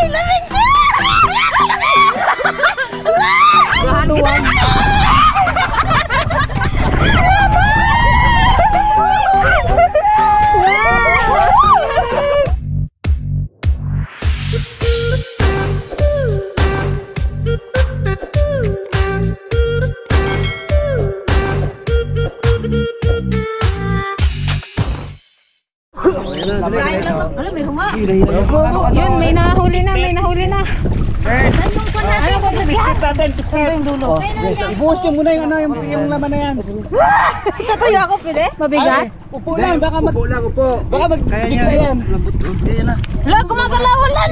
Nagahilarin siya! Tuwan. Alam, may huma. Yun, may nahuli na, may nahuli na. Ano ba biscuit natin? Biscuit yung dulo. Ibuhos nyo muna yung, yung laman na yan. Tatayo ako, pwede? Mabigat? Upo lang, baka upo lang, upo. Baka Kaya niya, yan. lambot. Kaya na. Wala, gumagalaw. Wala.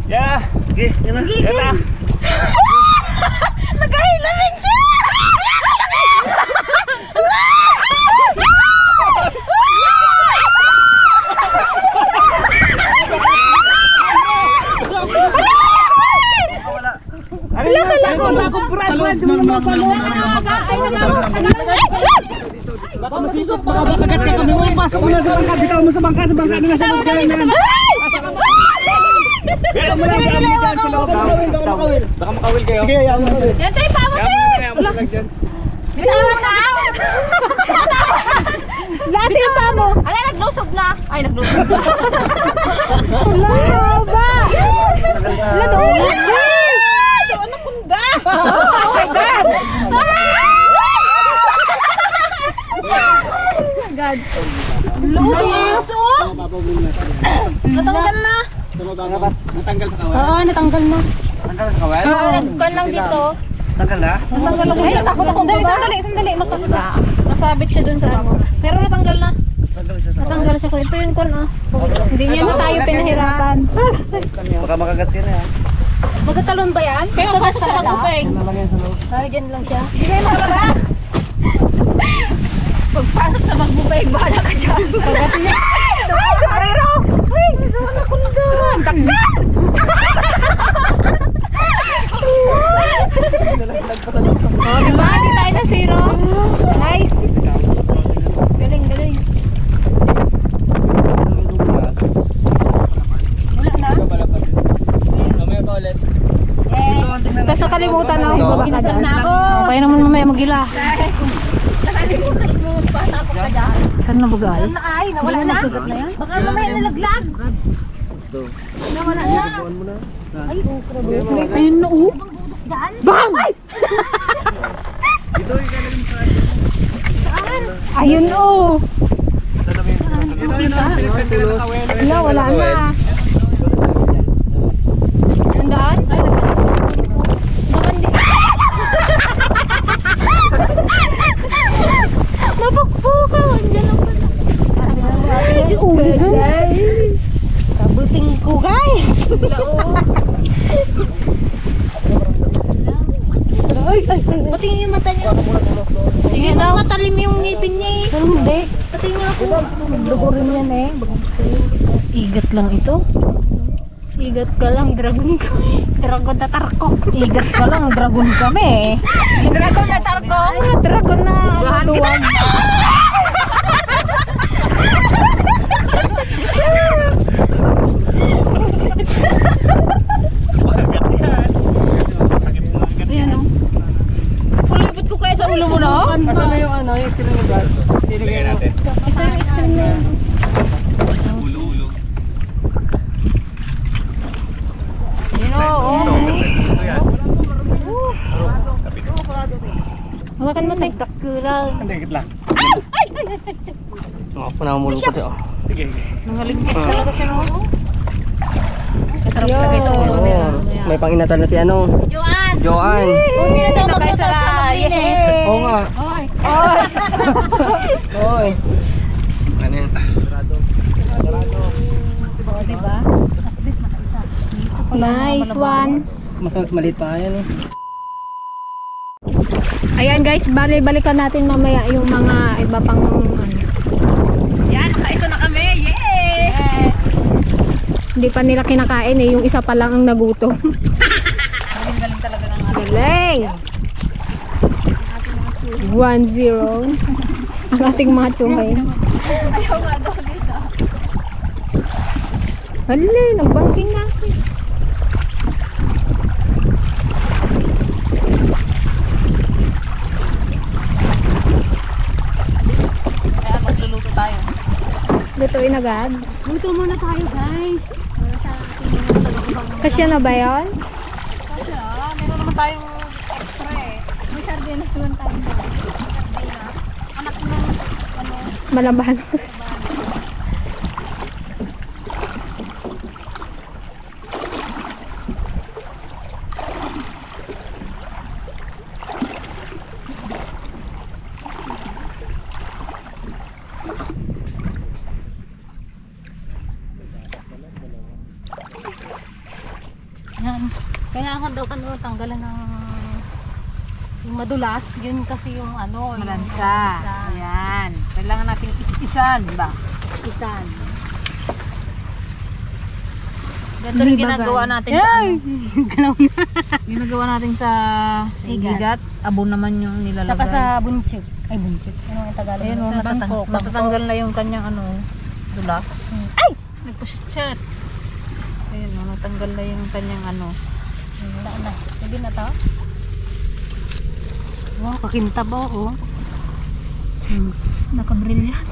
Yeah. Sige, yan na. Yan na. Nagahilarin siya! Baka masikot, baka kagat ka kami umas. Una sa bangka, bitaw mo sa bangka na nasa loob dyan. Bitaw mo lang, bitaw mo dyan sa loob. Baka makawil kayo. Sige, yan mo. Yan tayo, pamo tayo! Bitawan na! Lati yung pamo! Ala, naglusog na! Ay, naglusog na! Wala ba? Wala doon! Doon na punda! Oh my God! God. Luto ang aso! Natanggal na! Natanggal sa kawan. Oo, natanggal na. Tanggal sa kawan? Oo, nagkan lang dito. Tanggal na? Natanggal lang. Ay, natakot ako. Sandali. Nasabit siya dun sa ano. Pero natanggal na. Tanggal siya sa kawan. Natanggal siya. Ito yun kon ah. Hindi niya na tayo pinahirapan. Baka makagat yan eh. Magkatalon ba yan? Kaya pasok sa magupeng. Ay, dyan lang siya. Hindi kayo makalabas. Pagpasok sa magbubay, bahala ka dyan. Pagkat niya. Ay, sorry raw. Ay, naman ako doon. Takdan! Oh, diba? Di tayo na zero. Nice. Galing. Wala na? Mamaya pa ulit. Yes. Tapos nakalimutan na ako. Inasal na ako. Kaya naman mamaya magila. Nakalimutan mo. Pasapok ka dyan. Saan na bagay? Ay, nawala na. Baka mamaya nalaglag. Nawala na. Ay, Ayun na oh. bang! Ay! Ayun oh. Wala na. Nandaan? Magandi. Napakpukaw. Andiyan lang pala. Kabuting ko guys. Patingin yung mata niya. Tingin daw. Matalim yung ngipin niya eh. Pero hindi. Patingin ako. Dugo rin yan eh. Igat lang ito. Igat ka lang, dragon kami. Dragon na tarkok. Igat ka lang, dragon kami. Dragon na tarkok. Dragon na tuwag. Ayan o. Pulipit ko kaya sa ulo mo no? Asan na yung ano, yung screen mo ba? Tinigay natin. Ito yung screen na yun. Ulo. Hawakan mo tayo. Kakulang. Hindi, git lang. Mga panamulong ko siya. Sige. Nangaligpis talaga siya no? Masarap lagay sa ulo nila. May panginasal na si ano? Joan! Joan. Kung sino daw maglutos sa maglinis. Oo nga. Oy. Ano yun? Diba? Nice one. Mas maliit pa yan eh. Ayan guys, balikan natin mamaya yung mga iba pang yan, isa na kami. Yes! Hindi pa nila kinakain eh, yung isa pa lang ang nagutom. Galing talaga ng galing. 1-0 ang ating mga chumay. Ayaw nga daw dito. Hali, nagbangking na ako. lutuin agad. Luto muna tayo, guys. Para sa ating Kasya na ba yun? Kasya, meron naman tayong extra eh. May sardinas yun tayo. Sardinas. Anak ng ano, Malabanos. yan. Kaya ako daw tanggalan ng yung madulas, yun kasi yung ano, Malansa. Ayan. Kailangan natin is-isan ba? Is-isan. Ganito rin ginagawa natin sa ano. Ginagawa natin sa higat. Abon naman yung nilalagay. Tsaka sa bunchik. Ay, bunchik. Ano ang Tagalog? Ayun, Sa Bangkok. matatanggal na yung kanyang ano, dulas. Ay! Nagpusit-sit. Ayun, natanggal na yung kanyang ano. Wala na. Pwede na to? Wow, kakintab oh. Nakabrilliant.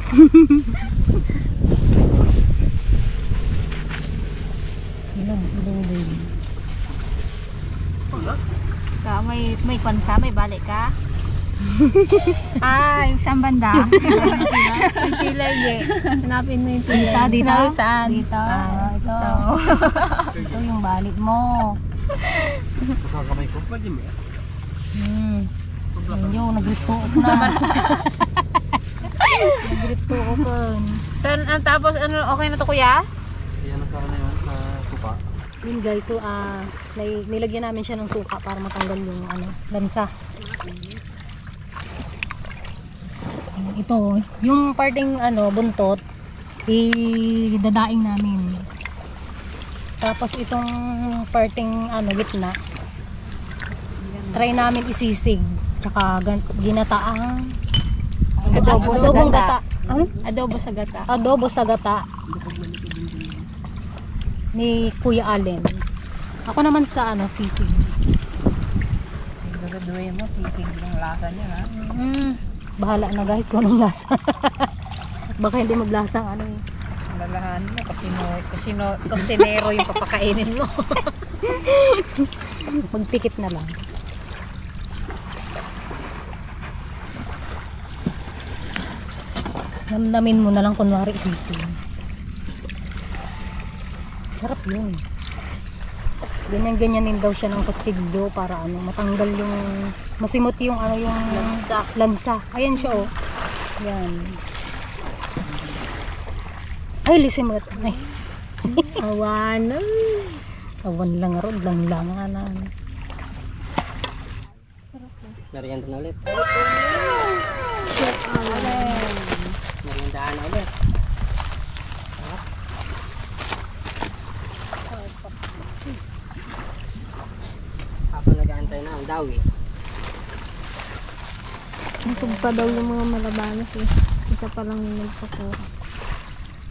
Ilong baby. May kwan ka? May balik ka? Ay, saan banda? Yung pilay eh. Hanapin mo yung pilay. Dito? Saan? Dito. Ito. Ito yung balik mo. Saan kamay ko? Pwede mo. Yun, nag-rito ko na. Nag-rito ko po. San, tapos ano, okay na to kuya? Ayan na sa ano yun, sa suka. Yun guys, so nilagyan namin siya ng suka para matanggal yung ano, lansa. Ito, yung parting ano, buntot, idadaing namin. Tapos itong parting ano, gitna, try namin isisig. Tsaka ginataang Adobo sa adobong gata. Ano? Adobo sa gata. Adobo sa gata ni Kuya Allen. Ako naman sa ano, sisig. Gagaduhin mo, sisig yung lasa niya ha. Bahala na guys kung anong lasa. At baka hindi maglasang ano eh. Lalahan mo, kusinero yung papakainin mo. Magpikit na lang. Namnamin mo na lang kunwari sisig. Sarap yun. Ganyan-ganyanin daw siya ng kutsilyo para ano, matanggal yung masimot yung ano yung lansa. Ayan siya oh. Yan. Ay, lisimot. Ay. Awan. Awan lang ron, lang na. Merienda na ulit. Meriendaan na ulit. Habang nag-aantay na ang dawi. Busog pa daw yung mga malabanos eh. Isa pa lang yung nagpakuha.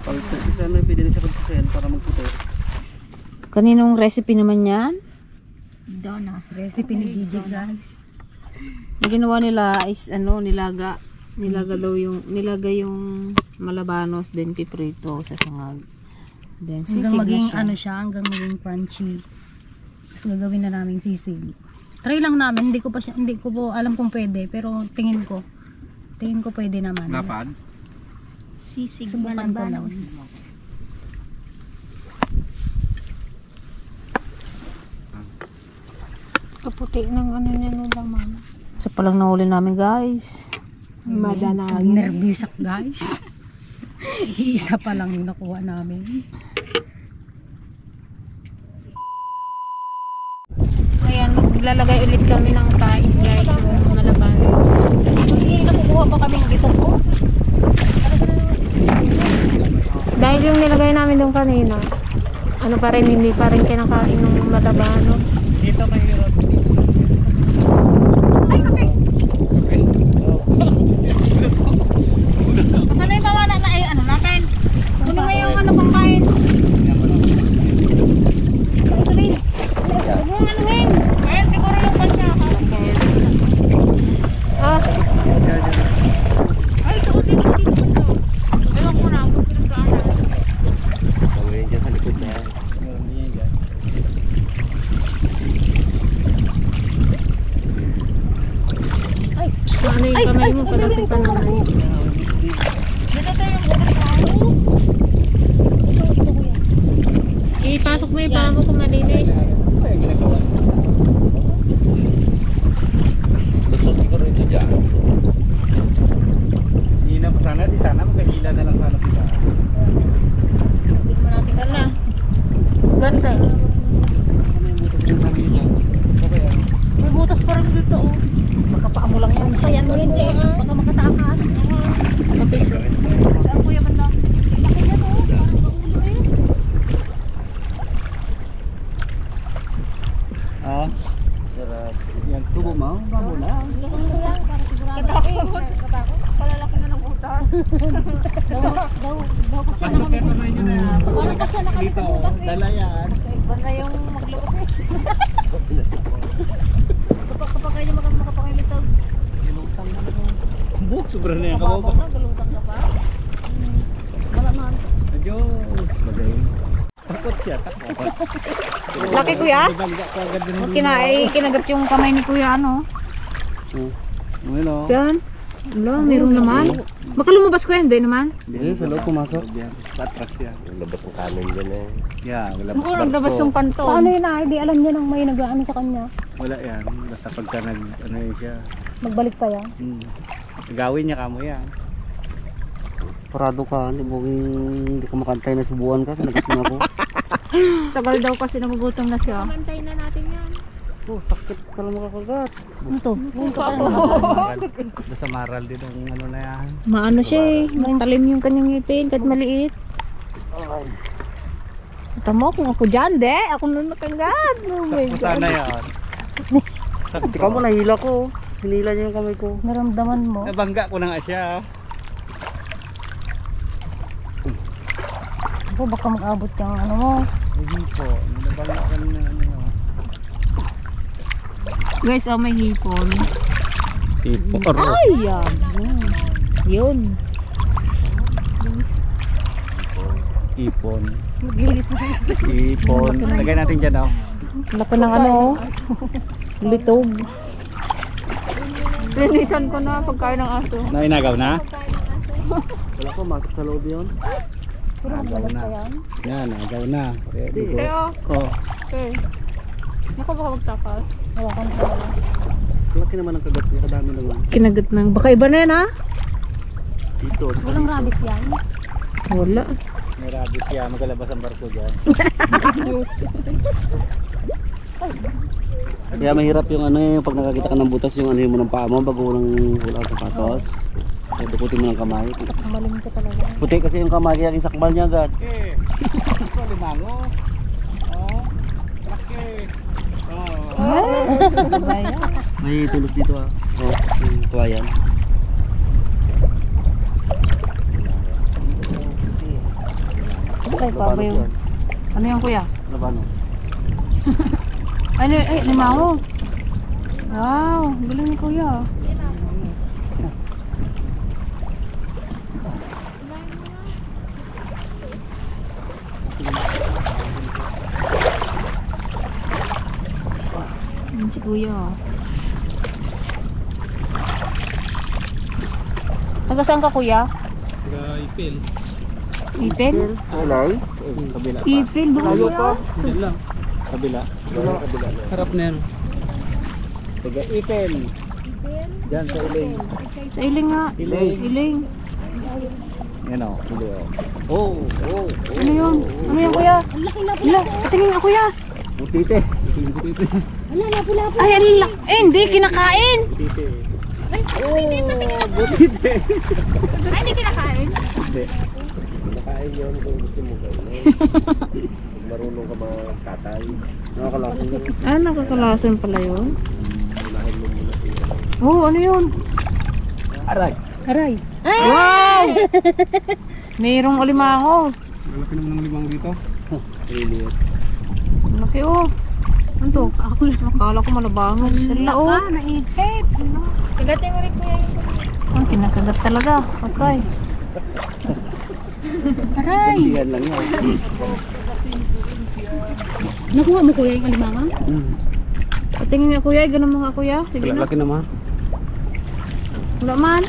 Pag isa na pwede na siya pagkasayan para magputo. Kaninong recipe naman yan? Donna, recipe ni DJ guys. Yung ginawa nila is ano, nilaga daw yung nilagay yung malabanos then piprito sa sangag. Then sisig Hanggang na maging siya. ano siya, hanggang maging crunchy. Tapos gagawin na namin sisig. Try lang namin, hindi ko po alam kung pwede, pero tingin ko pwede naman. Lapad? Sisig Subukan ko lang. Kaputi ng ano niya nung laman. Sa palang nahuli namin guys. Madanagin. Nervous ako guys. Isa pa lang yung nakuha namin. Ayan, maglalagay ulit kami ng kain guys. Yung malabanos. Hindi nakukuha pa kaming bitong ko. Dahil yung nilagay namin doon kanina, ano pa rin, hindi pa rin kinakain ng malabanos. Dito mahirap. Sana yung mawala na ay ano natin. Kunin mo yung ano pangkain. Huwag mong anuhin. Ayan, siguro yung kanya. Ah. Ay, sa utin. Ewan ko na, pinagkaanan. Ipasok mo yung paa mo kung malinis. Ay, ginagawa. Lusot ko rito dyan. Hina pa sana, di sana magkahila na lang sana sila. Sana. Ganda. Ano yung butas din sa hila? Okay ah. May butas pa rin dito oh. Magkapaa mo lang yan. Payan mo yan, Jay. Baka makatakas. Mapis eh. Saan kuya banda? Laki yan oh. Parang kaulo eh. Ah. Sarap. Yan, tubo mo. Babo na. Katakot. Palalaki na ng butas. Daw pa siya Super naman yun na. Parang pa siya nakabit sa butas eh. Dala yan. Iba na yung maglabas eh. Kapag kayo makapangilitog. Gulutang na ako. Buk, sobra na yan. Mababaw ka, galutang ka pa. Wala man. Adios. Bagay. Takot siya, takot. Laki kuya? Nabangga ko agad din. Kinagat yung kamay ni kuya ano. Ano? Yan. Wala, meron naman. Baka lumabas ko yan, hindi naman. Hindi, sa loob pumasok. Patras yan. Labas ang kanin dyan eh. Yan, Mukhang naglabas yung panton. Paano yun ay? Di alam niya nang may nag-ano sa kanya. Wala yan. Basta pagka ano yun siya. Magbalik pa yan. Gawin niya kamo yan. Parado ka, hindi ka makantay na subuan ka, kinagat mo ako. Tagal daw kasi nagugutom na siya. Mantayin na natin yan. Oh, sakit ka lang makakagat. Ito. Basta maral din ang ano na yan. Maano siya eh. Matalim yung kanyang ngipin kahit maliit. Tama kung ako dyan, de. Ako na nakagat. Oh my Sakto God. sana yan. Ikaw mo, nahila ko. Hinila niya yung kamay ko. Naramdaman mo. Nabangga ko na nga siya. Ako baka mag-abot yung ano mo. Hindi po. Nabangga ka na ano. Guys, oh may hipon. Ipon. Ay, yan. Yun. Ipon. Ipon. Lagay natin dyan oh. Laki ng ano, oh. Litog. Linisan ko na pagkain ng aso. Nainagaw na? Wala ko, masok sa loob yun. Nagaw na. Yan, nagaw na. Ready ko. Oh. Naku baka magtakas. Hawakan ko. Laki naman ang kagat niya, kadami naman. Kinagat ng, baka iba na yan ha? Dito. Walang rabbit yan. Wala. May rabbit yan. Magalabas ang barko dyan. Kaya mahirap yung ano eh, pag nakakita ka ng butas yung ano mo ng paa mo bago ng wala sa sapatos. Kaya dukutin mo ng kamay. Malim ka talaga. Puti kasi yung kamay kaya isakbal niya agad. Okay. Ito, limango. Oh. Laki. Oh. May tulos dito ah. Oh, yung tuwayan. Ay, pa ba yung, ano yan kuya? Ano ba no? Ano, ay, limango. Wow, galing ni kuya. Si kuya. Taga saan ka kuya? Ipil. Ipil? Alay? Kabila pa. Ipil, doon kuya. Diyan lang. Kabila. Kabila. Harap na yan. Taga Ipil. Diyan sa iling. Sa iling nga. Iling. Iling. Yan o. Iling o. Oh. Oh. Ano yun? Ano yun kuya? Hala, patingin nga kuya. Butite. Butite. Ay, ang lak. Eh, hindi, kinakain. Butite. Oh, butite. Ay, hindi kinakain. Hindi. Nakain yun kung gusto mo kainin. Marunong ka magkatay. Nakakalasin yun. Ah, nakakalasan pala yun. Unahin mo muna sila. Oh, ano yun? Aray. Aray. Wow! Mayroong alimango. Malaki naman ng limang dito. Liliit. Laki oh. Ano to? Akala ko malabangon. Sila oh. Naipit. Kagatin mo rin kuya yung Ang kinakagat talaga. Okay. Aray. Yan lang yan. Nakuha mo kuya yung alimangan? Patingin nga kuya, ganun mga kuya. Sige na. Laki naman. Wala man.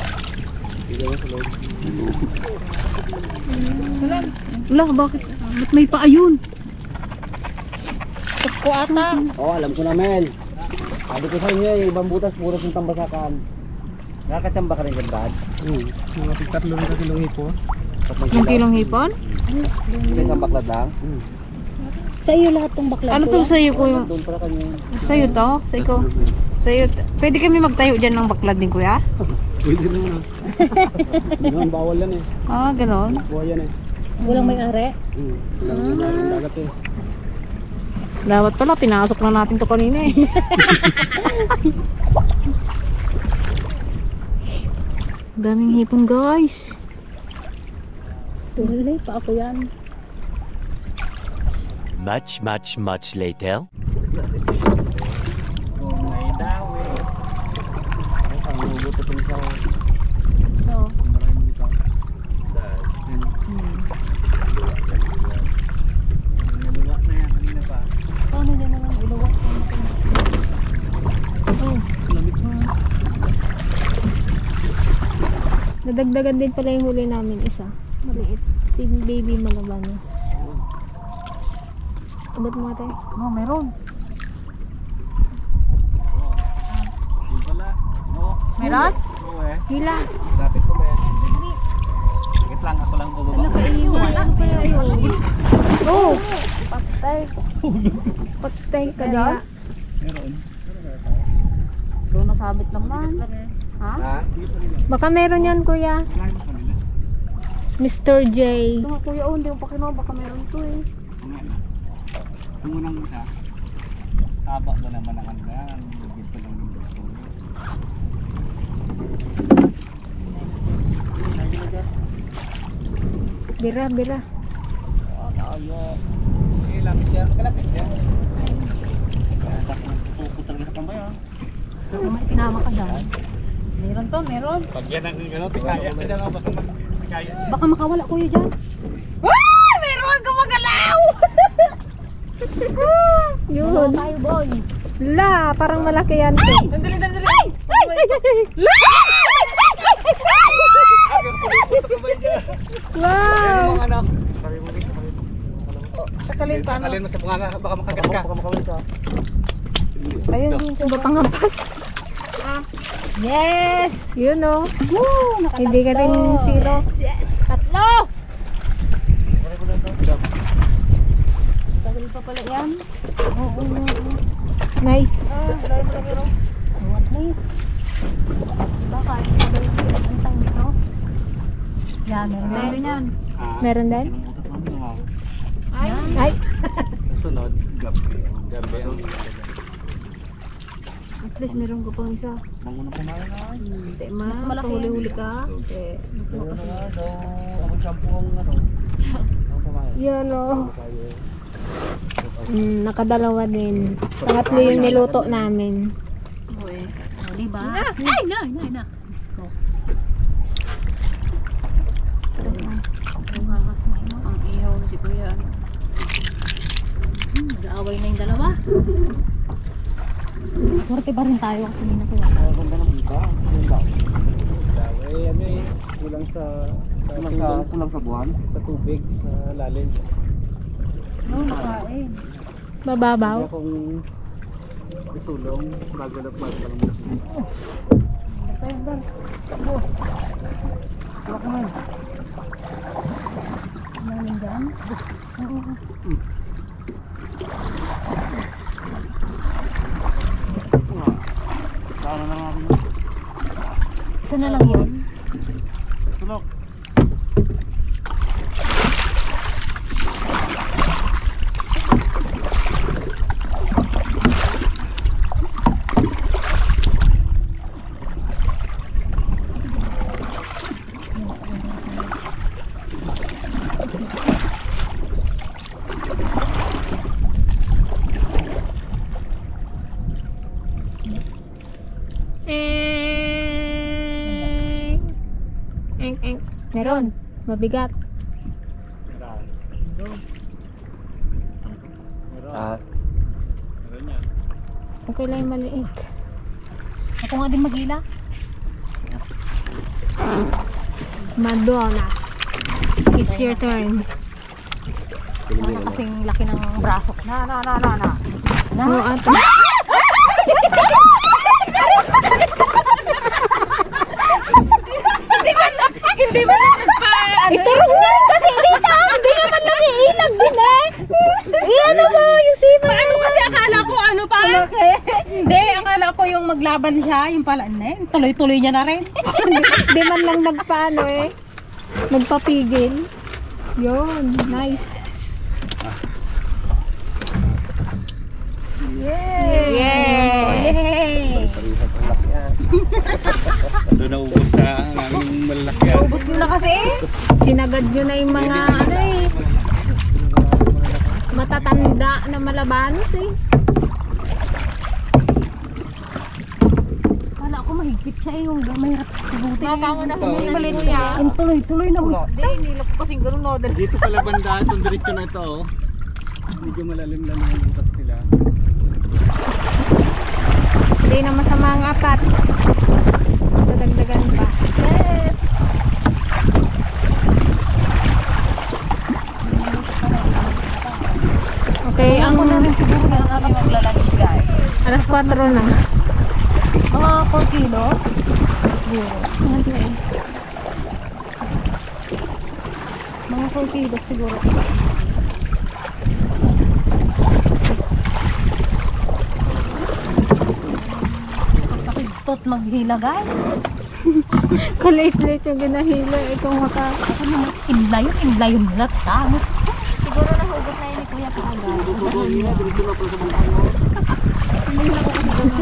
Wala, bakit? Ba't may paa yun? Ako ata. Oo, alam ko namin. Sabi ko sa inyo, yung ibang butas, puro yung tambasakan. Nakakachamba ka rin dyan, Brad? Mga tig-3 rin kilong hipo. Yung kilong hipon? Sa isang baklad lang? Sa iyo lahat ng bakla. Ano to sa'yo ko yung... Doon pala kanya. Sa'yo to? Sa ikaw? Sa'yo. Pwede kami magtayo dyan ng baklad ni kuya? Pwede rin ano. Hindi naman bawal yan eh. Ah, ganon. Buhay yan eh. Walang may-ari. Walang dagat eh. Dapat pala, pinasok na natin to kanina eh. Daming hipon guys. Tuloy pa ako yan. Much later. May dawi. Ang lubuto pang sa So, maraming ikaw. Naluwak na yan kanina pa. Paano din naman iluwak? Lamig mo. Nadagdagan din pala yung huli namin isa. Maliit. Si baby malabanos. Abot mo ate. oh, meron. Yun pala. Oo. Meron? Oo eh. Hila. Lapit ko ba yan? Sakit lang. Ako lang bubaba. Kaingay. Ano kaya yun? Oh! Patay. Patay ka diha. Meron. Doon nasabit naman. Ha? Ha? Baka meron yan kuya. Malayo sa kanila. Mr. J. Ito nga kuya, oh, hindi mo pa kinuha. Baka meron to eh. Ang unang isa. Taba ba naman ang hanggang. Dito lang yung gusto mo. Bira, bira. Tayo. Eh, lapit yan. Kalapit yan. Puputang ka sa kamay ah. Sinama ka dyan. Meron to, meron. Pag yan ang gano'n, tikaya ka dyan. Baka tikaya siya. Baka makawala kuya dyan. Ah! Meron! Gumagalaw! Yun. Tayo boy. La, parang malaki yan. Dali, dali, dali! Wow. Yung anak. Sabi mo rin. Sakalin pa, no? Sakalin mo sa bunganga. Baka makagat ka. Baka makawin ka. Ayun, yun ba pangampas? Yes! You know. Woo! Hindi ka rin zero. Yes! Tatlo! Tagal pa pala yan. Oo. Nice. What nice. Baka, ang time ito. Yan, meron Meron din. din yan. Meron din? Ay! Ay! Sunod. Gabi ang At least meron ko pang isa. Mangunang kumain na. Hindi ma, pahuli-huli ka. Hindi. Ano nga daw. Ako shampoo ang ano. Ang kumain. Yun o. Nakadalawa din. Pangatlo yung niluto namin. Uy. O, diba? Ay, na. Isko. Umakas na ino. Ang ihaw na si kuya. Nag-aaway na yung dalawa. Swerte pa rin tayo kasi hindi na kuya. Ang ganda ng bita. Yung daw. Eh, ano eh. Kulang sa Kulang sa buwan. sa tubig. Sa lalim. Oo, nakain. Mababaw. Kaya kung isulong, bago na pa lang. Meron dyan. Paano na natin? Isa na lang yun. Sulok. Meron. Mabigat. Ah, Meron yan. Okay lang yung maliit. Ako nga din magila. Madonna. It's your turn. Sana kasing laki ng braso. Na. Oo, ate. Hindi ba nagpa-ano? Iturong na rin kasi dito. Hindi naman lang iilag din eh. Iyan mo yung sima. Paano kasi akala ko ano pa? Hindi, akala ko yung maglaban siya, yung pala, tuloy-tuloy niya na rin. Di man lang nagpaano eh. Nagpapigil. Yun, nice. Yay! Doon naubos na ang aming malalaki. Ubus nyo na kasi. Sinagad nyo na yung mga ano eh. Matatanda na malabanos eh. Akala ko mahigpit siya yung mahirap tubutin. Nakakawa na kami Maliit siya. Yung tuloy-tuloy na. Hindi, nilok ko kasing gano'n no. Dito pala banda, itong diretso na ito. Oh. Medyo malalim lang yung butas nila. Hindi na masama ang apat. Dadagdagan pa. Yes! Okay, ang Siguro na kami magla-lunch guys. alas 4 na. Mga 4 kilos. Okay. Mga 4 kilos siguro. Tot maghila guys. Kalit-lit yung ginahila. Ikaw maka... Ako naman, inlay yung lata. Siguro nahugot na yun ni Kuya kaagad.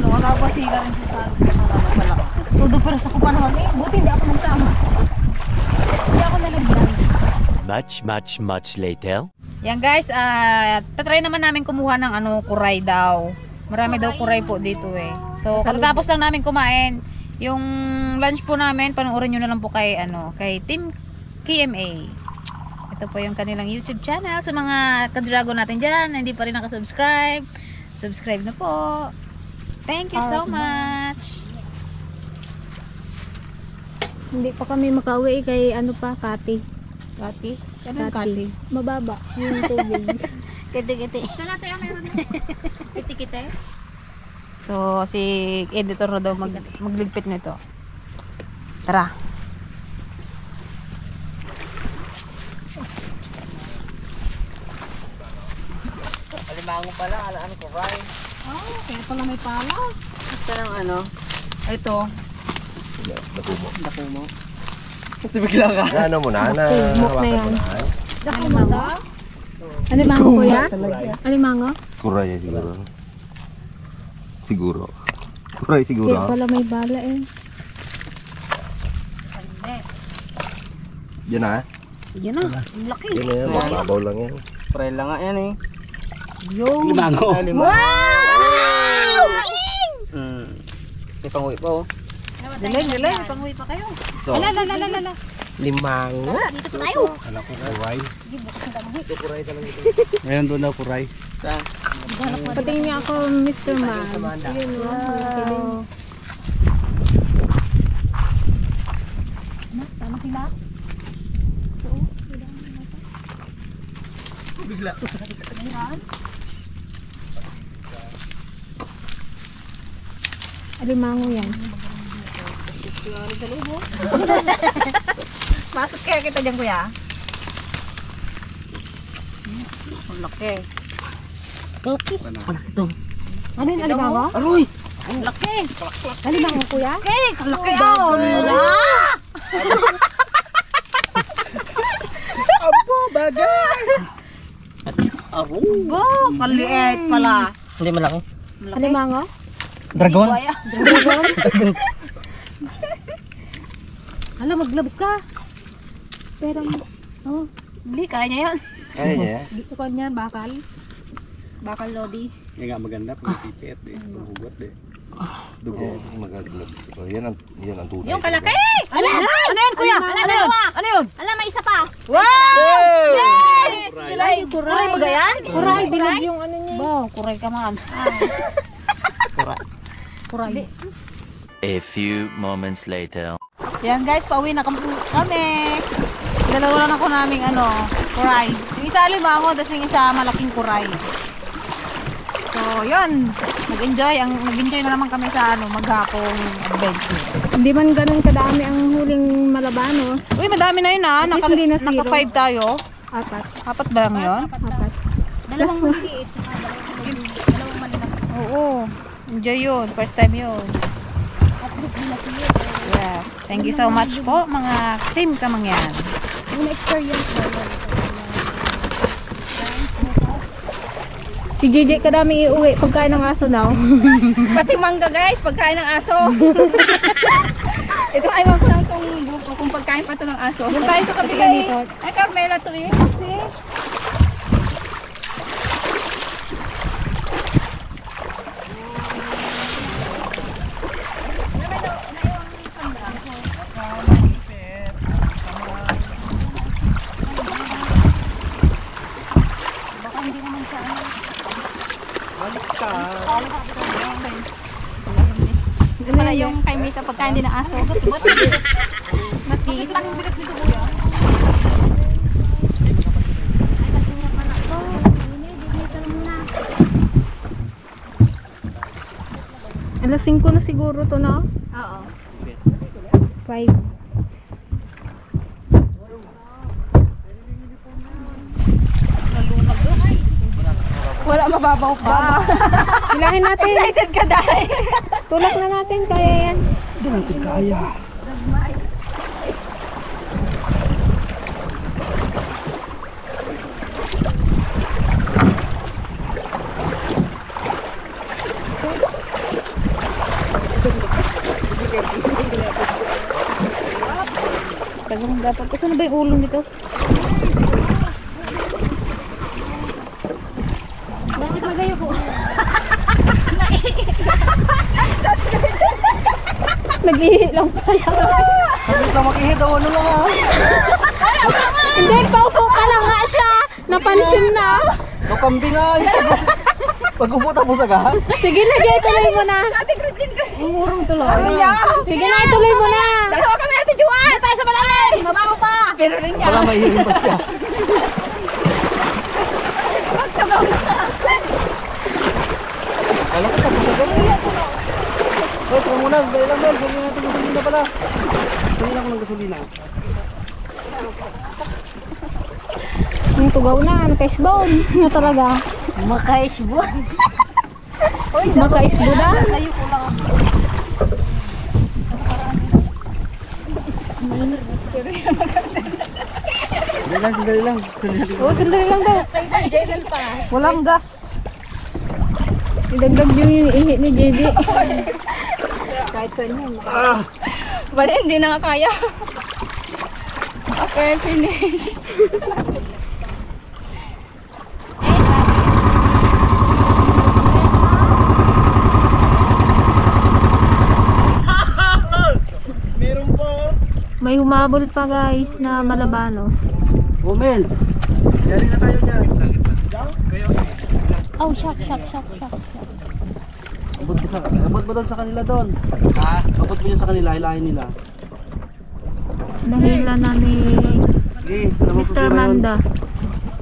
Wala pa sila rin sa todo pero sa ko pa naman eh. Buti hindi ako nagsama. Hindi ako nalagyan. Much later. Yan guys, tatry naman namin kumuha ng kuray daw. Marami daw kuray po dito eh. So, katatapos lang namin kumain. Yung lunch po namin, panoorin nyo na lang po kay, kay Team KMA. Ito po yung kanilang YouTube channel. Sa mga kadrago natin dyan, na hindi pa rin nakasubscribe, subscribe na po. Thank you so much. Hindi pa kami makauwi kay Kati. Kati? Kati. Mababa yung tubig. Kiti-kiti. Kalate ang meron. Kiti-kiti. So, si editor na daw magligpit nito. Tara. Alimango pala, alaan ko kay. Kaya pala may pala. Ito ng ano? Ito. Dako mo. Ito bigla ka. Ano mo na, na hawakan mo na. Alimango? Alimango kuya? Alimango? Kuray siguro. Siguro. Kuray siguro. Kaya pala may bala eh. Yan na. Yan na. Ang laki. Yan na yan. Mababaw lang yan. Pre lang nga yan eh. Limango. Wow! May panguwi pa oh. Galing. Panguwi pa kayo. Ito. Ala. Limango. Dito pa tayo. Anak ko, kuray. Ngayon doon daw kuray. Saan? Patingin niya ako Mr. Man. Yun wow. Tama sila? Alimango yan. Masok kaya kita dyan kuya. Ang laki. Ano yung alimango? Aroy! Ang laki. Alimango kuya? Ang laki oh. Abo, bagay! Wow, kaliit pala. Hindi malaki. Alimango? Dragon? Hala, maglabas ka. Pero, Hindi, kaya niya yan. Kaya niya. Dito ko niyan, bakal. Bakal lodi. Yan nga maganda, pag-sipit eh. Pag-hugot eh. Dugo. Magagalab. Yan ang tunay. yung kalaki! Ano yan kuya? Ano yun? Alam, may isa pa. Wow! Yes! Kuray. Kuray ba yan? Kuray, bilog yung ano niya. Wow, kuray ka man. Kuray. A few moments later. Yan guys, pauwi na kami. Dalawa lang ako naming kuray. Yung isa alimango, tapos yung isa malaking kuray. So, So, yun. Nag-enjoy na naman kami sa maghapong adventure. Hindi man ganun kadami ang huling malabanos. Uy, madami na yun ah. At least hindi na zero. Naka 5 tayo. 4. 4 ba lang yun? 4. Plus 1. Oo. Enjoy yun. First time yun. Yeah. Thank you so much po mga team Kamangyan. Yung experience ba yun? Si JJ kadami iuwi pagkain ng aso daw. Pati mangga guys, pagkain ng aso. Ito ay ko lang kung buko kung pagkain pa to ng aso. Doon tayo sa kabila dito. Ay Carmela to eh. Kasi Ano yung kay Mita pagkain din ng aso. alas 5 na siguro to na. Oo. 5. Wala mababaw pa. Hilahin natin. Excited ka dahil. Tulak na natin, kaya yan. Hindi natin kaya. Tagang dapat. Saan ba yung ulo nito? Bakit magayo ko? Nag-ihi lang pala. Saglit lang mag-ihid daw, ano lang ah. Hindi, paupo ka lang nga siya. Napansin na. No kambing ay. Pag-upo tapos agad. Sige na, Jay, tuloy mo na. Ang urong tuloy. Sige na, tuloy mo na. Dalawa kami natin, Juan! Tayo sa malalim! Mabaho pa! Pero rin niya. Wala mahihirin pa siya. Wala ka tapos agad. Hoy, tara muna. Dali lang, Mel. Sabi natin gasolina pala. Sabi lang ko ng gasolina. Ang tugaw na, naka-isbone. Na talaga. Makaisbon. Maka-isbo na. Sandali lang. Oo, sandali lang daw. Walang gas. Idagdag yung ihi ni JJ. Kahit saan yan. Bali, hindi na nga kaya. Okay, finish. May humabol pa guys na malabanos. Oh, Mel. Yari na tayo dyan. Oh, shock. Abot mo doon sa kanila doon. Ha? Abot mo yun sa kanila, hilahin nila. Dahila na ni Okay, alam mo Mr. Manda.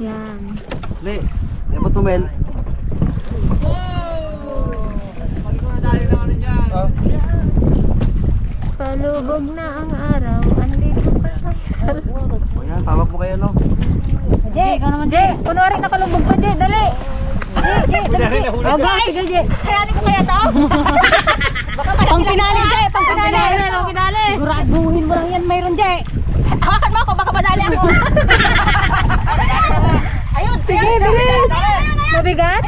Yan. Dali, abot mo, Mel. Palubog na ang araw. Andito pa tayo sa loob. O yan, tawag mo kayo, no? Jay, ikaw naman, Jay. Kunwari nakalubog pa, Jay. Dali. Jay, dali. Oh, guys. Sige, Jay. Kayanin ko kaya to? Pang pinali, Jay. Pang pinali. Siguraduhin mo lang yan. Mayroon, Jay. Hawakan mo ako. Baka madali ako. Ayun. Sige, bilis. Mabigat?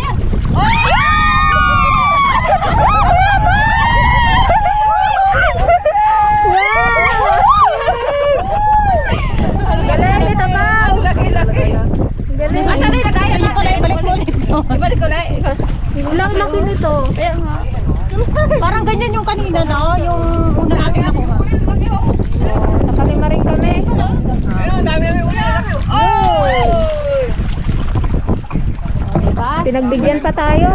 Ang galing dito pa. Laki. Galing. Asa na yung kaya? Balik mo ulit. Ibalik ko lang. Ilang laki nito. Kaya nga. Parang ganyan yung kanina, no? Yung una natin nakuha. Nakalima rin kami. Ayun, dami namin uli. Diba? Pinagbigyan pa tayo.